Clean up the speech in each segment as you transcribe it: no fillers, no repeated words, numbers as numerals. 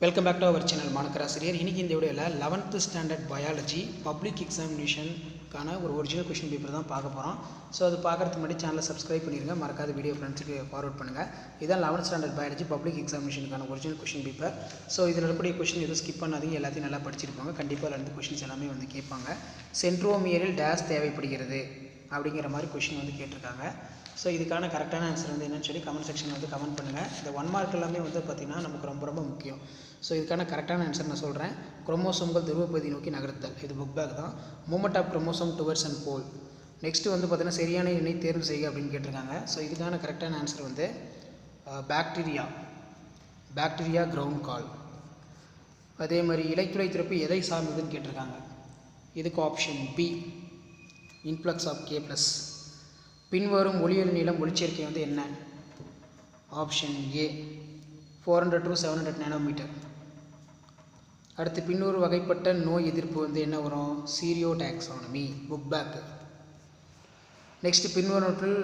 Welcome back to our channel Manakkarasiriyar. இன்றைக்கி இந்த வீடியோவில் 11th ஸ்டாண்டர்ட் பயாலஜி பப்ளிக் எக்ஸாமினேஷனுக்கான ஒரு ஒரிஜினல் கொஷின் பேப்பர் தான் பார்க்க போகிறோம். ஸோ அது பார்க்குறதுக்கு முன்னாடி சேனலை சப்ஸ்கிரைப் பண்ணிடுங்க, மறக்காத வீடியோ ஃப்ரெண்ட்ஸுக்கு ஃபார்வர்ட் பண்ணுங்கள். இதான் 11th ஸ்டாண்டர்ட் பயாலஜி பப்ளிக் எக்ஸாமினேஷனுக்கான ஒரிஜினல் கொஷின் பேப்பர். ஸோ இதில் இருக்கக்கூடிய கொஷின் எதுவும் ஸ்கிப் பண்ணாதீங்க, எல்லாத்தையும் நல்லா படிச்சிருப்பாங்க. கண்டிப்பாக ரெண்டு கொஷின்ஸ் எல்லாமே வந்து கேட்பாங்க. சென்ட்ரோமியரில் டேஸ் தேவைப்படுகிறது அப்படிங்கிற மாதிரி கொஷின் வந்து கேட்டிருக்காங்க. ஸோ இதுக்கான கரெக்டான ஆன்சர் வந்து என்னென்னு சொல்லி கமெண்ட் செக்ஷன் வந்து கமெண்ட் பண்ணுங்கள். இந்த 1 மார்க் எல்லாமே வந்து பார்த்திங்கன்னா நமக்கு ரொம்ப ரொம்ப முக்கியம். ஸோ இதுக்கான கரெக்டான ஆன்சர் நான் சொல்கிறேன். குரோமோசோம்கள் துருவப்பகுதி நோக்கி நகர்த்தல், இது புக் பேக் தான். Movement of chromosome towards and pole. Next வந்து பார்த்திங்கன்னா சரியான எண்ணை தேர்வு செய்க அப்படின்னு கேட்டிருக்காங்க. ஸோ இதுக்கான கரெக்டான ஆன்சர் வந்து பாக்டீரியா கிரவுண்ட் கால். அதே மாதிரி இலைத்துளை திறப்பு எதை சார்ந்ததுன்னு கேட்டிருக்காங்க. இதுக்கு option B, influx of K+. பின்வரும் ஒளியல் நீளம் ஒளிச்சேர்க்கை வந்து என்ன? Option A 400 to 700 nanometre. அடுத்து பின்னொரு வகைப்பட்ட நோய் எதிர்ப்பு வந்து என்ன வரும்? Sero taxonomy, book back. Next பின்வருவற்றில்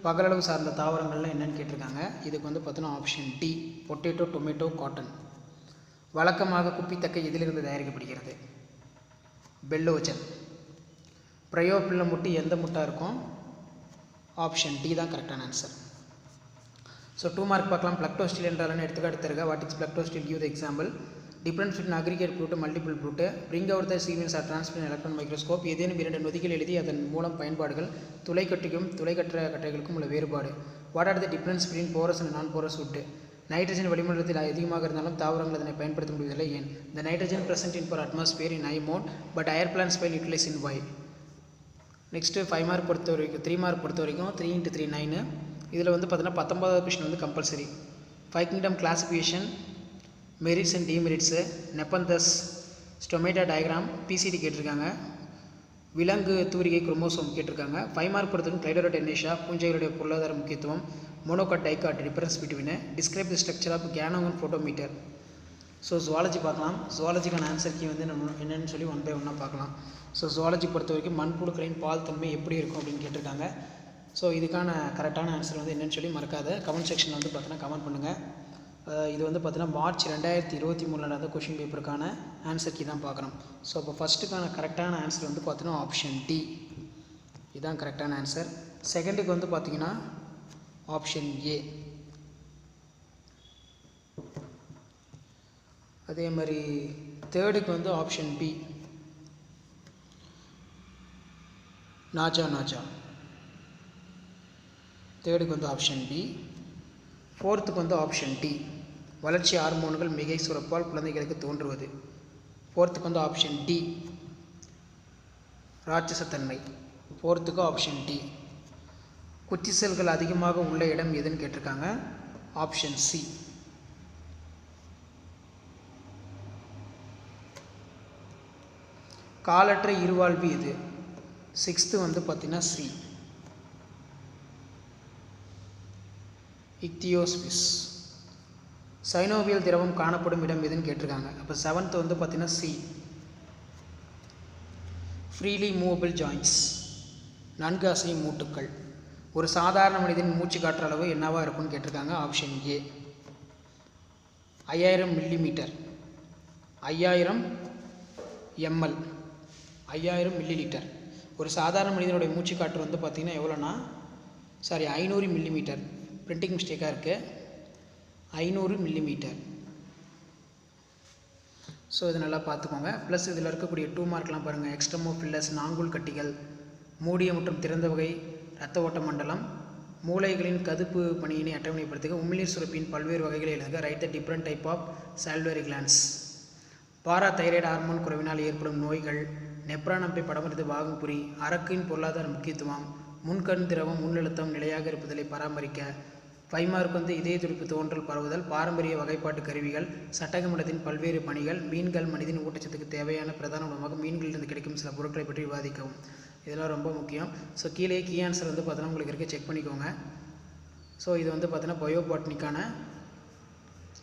பகலளவு சார்ந்த தாவரங்கள்லாம் என்னன்னு கேட்டிருக்காங்க. இதுக்கு வந்து பார்த்தோன்னா option D, potato, tomato, cotton. வழக்கமாக குப்பித்தக்கை எதிலிருந்து தயாரிக்கப்படுகிறது? பெல்லோஜன். பிரயோபில்ல முட்டை எந்த முட்டை இருக்கும்? ஆப்ஷன் டி தான் கரெக்டான ஆன்சர். ஸோ 2 மார்க் பார்க்கலாம். பிளக்டோஸ்டில் என்றாலும் எடுத்துக்காட்டு தருக. What is plectostele? Give the example. Difference between aggregate fruit, multiple fruit. Bring out the sequence or transparent electron microscope. ஏதேனும் 2 நொதிகள் எழுதி அதன் மூலம் பயன்பாடுகள். துளைக்கட்டிக்கும் துளைக்கற்ற கட்டைகளுக்கும் உள்ள வேறுபாடு. What are the difference between porous and non porous wood? Nitrogen வளிமண்டலத்தில் அதிகமாக இருந்தாலும் தாவரங்கள் அதனை பயன்படுத்த முடிவதில்லை, ஏன்? The nitrogen present in per atmosphere in high amount but higher plants fail utilise in why. Next 5 mark பொறுத்த வரைக்கும் 3 மார்க் பொறுத்த வரைக்கும் 3 × 3 9. இதில் வந்து பார்த்தீங்கன்னா 19வது கொஷின் வந்து compulsory. 5 kingdom classification, merits and demerits, nepenthes, stomata diagram, PCD கேட்டிருக்காங்க. விலங்கு தூரிகை குரோமோசோம் கேட்டிருக்காங்க. 5 மார்க் பொறுத்தவரைக்கும் கிளைடோடென்னேஷியா, பூஞ்சைகளுடைய பொருளாதார முக்கியத்துவம், monocot dicot, difference between, describe the structure of Ganong photometer. So zoology பார்க்கலாம். ஜுவாலஜிக்கான ஆன்சர் கீ வந்து நம்ம என்னென்னு சொல்லி 1 by 1 பார்க்கலாம். ஸோ ஜுவாலஜி பொறுத்த வரைக்கும் மண்புழுக்களின் பால் தன்மை எப்படி இருக்கும் அப்படின்னு கேட்டிருக்காங்க. ஸோ இதுக்கான கரெக்டான ஆன்சர் வந்து என்னென்னு சொல்லி மறக்காத கமெண்ட் செக்ஷனில் வந்து பார்த்தீங்கன்னா கமெண்ட் பண்ணுங்கள். இது வந்து பார்த்தீங்கன்னா மார்ச் 2023 நடந்த கொஷின் பேப்பருக்கான ஆன்சர் கீ தான் பார்க்குறோம். ஸோ இப்போ ஃபஸ்ட்டுக்கான கரெக்டான ஆன்சர் வந்து பார்த்தீங்கன்னா ஆப்ஷன் டி, இதுதான் கரெக்டான ஆன்சர். செகண்டுக்கு வந்து பார்த்தீங்கன்னா ஆப்ஷன் ஏ. அதே மாதிரி தேர்டுக்கு வந்து ஆப்ஷன் பி, நாஜா. தேர்டுக்கு வந்து ஆப்ஷன் பி. ஃபோர்த்துக்கு வந்து ஆப்ஷன் டி, வளர்ச்சி ஹார்மோன்கள் மிகை சுரப்பால் குழந்தைகளுக்கு தோன்றுவது. ஃபோர்த்துக்கு வந்து ஆப்ஷன் டி, ராட்சசத்தன்மை. ஃபோர்த்துக்கு ஆப்ஷன் டி. குச்சி செல்கள் அதிகமாக உள்ள இடம் எதுன்னு கேட்டிருக்காங்க. Option C. காலற்ற இருவாழ்வு இது. 6th வந்து பார்த்திங்கன்னா சி, இக்தியோஸ்பிஸ். சைனோவியல் திரவம் காணப்படும் இடம் எதுன்னு கேட்டிருக்காங்க. அப்போ 7th வந்து பார்த்திங்கன்னா சி, ஃப்ரீலி மூவபிள் ஜாயின்ட்ஸ், நன்கு அசையும் மூட்டுக்கள். ஒரு சாதாரண மனிதன் மூச்சு காற்ற அளவு என்னவாக இருக்குன்னு கேட்டிருக்காங்க. Option A 5000 millimetre, 5000 ml, 5000 millilitre. ஒரு சாதாரண மனிதனுடைய மூச்சு காற்று வந்து பார்த்திங்கன்னா எவ்வளோனா 500 மில்லிமீட்டர். பிரிண்டிங் மிஸ்டேக்காக இருக்குது, 500 மில்லிமீட்டர். ஸோ இது நல்லா பார்த்துக்கோங்க. ப்ளஸ் இதில் இருக்கக்கூடிய 2 மார்க்லாம் பாருங்கள். எக்ஸ்ட்ரமோஃபில்லஸ், நாங்குள் கட்டிகள், மூடிய மற்றும் திறந்த வகை இரத்த ஓட்ட மண்டலம், மூளைகளின் கதுப்பு பணியினை அட்டவணைப்படுத்துக, உமிழ்நீர் சுரப்பியின் பல்வேறு வகைகளை எழுதுக, write the different type of salivary glands. Parathyroid hormone குறைவினால் ஏற்படும் நோய்கள், நெப்ரான் அமைப்பை படமறிந்து பாகம் புரி, அரக்கின் பொருளாதார முக்கியத்துவம், முன்கண் திரவம் முன்னழுத்தம் நிலையாக இருப்பதை பராமரிக்க. 5 மார்க் வந்து இதய துடிப்பு தோன்றல் பரவுதல், பாரம்பரிய வகைப்பாட்டு கருவிகள், சட்டகமிடத்தின் பல்வேறு பணிகள், மீன்கள் மனிதன் ஊட்டச்சத்துக்கு தேவையான பிரதான உணவாக மீன்களிலிருந்து கிடைக்கும் சில பொருட்களை பற்றி விவாதிக்கவும். இதெல்லாம் ரொம்ப முக்கியம். ஸோ கீழே கீ ஆன்சர் வந்து பார்த்தோன்னா உங்களுக்கு இருக்க செக் பண்ணிக்கோங்க. ஸோ இது வந்து பார்த்தீங்கன்னா பயோபாட்னிக்கான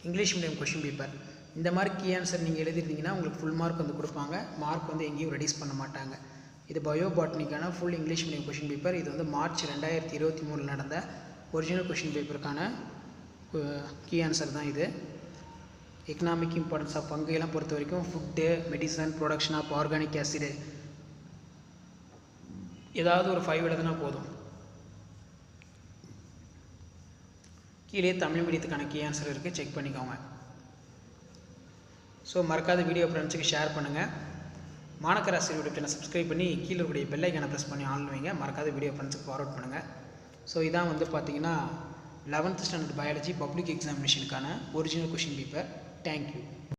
இங்கிலீஷ் மீடியம் கொஷின் பேப்பர். இந்த மாதிரி கீ ஆன்சர் நீங்கள் எழுதிருந்தீங்கன்னா உங்களுக்கு ஃபுல் மார்க் வந்து கொடுப்பாங்க. மார்க் வந்து எங்கேயும் ரெடியூஸ் பண்ண மாட்டாங்க. இது பயோபாட்னிக்கான full English medium question paper. இது வந்து மார்ச் 2023 நடந்த ஒரிஜினல் கொஷின் பேப்பருக்கான கீ ஆன்சர் தான் இது. எக்கனாமிக் இம்பார்ட்டன்ஸ் ஆஃப் ஃபங்கைலாம் பொறுத்த வரைக்கும் food, medicine, production of organic acid, ஏதாவது ஒரு 5 எழுதுனா போதும். கீழே தமிழ் மீடியத்துக்கான கீ ஆன்சர் இருக்குது, செக் பண்ணிக்கோங்க. ஸோ மறக்காத வீடியோ ஃப்ரெண்ட்ஸுக்கு ஷேர் பண்ணுங்கள். மாணக்கர் ஆசிரியர் யூடியூப் சேனல் சப்ஸ்கிரைப் பண்ணி கீழே இருக்கக்கூடிய பெல் ஐக்கானை ப்ரெஸ் பண்ணி ஆன் வைங்க. மறக்காத வீடியோ ஃப்ரெண்ட்ஸுக்கு ஃபார்வர்ட் பண்ணுங்கள். ஸோ இதான் வந்து பார்த்தீங்கன்னா 11th ஸ்டாண்டர்ட் பயாலஜி பப்ளிக் எக்ஸாமினேஷனுக்கான ஒரிஜினல் கொஷின் பேப்பர். தேங்க்யூ.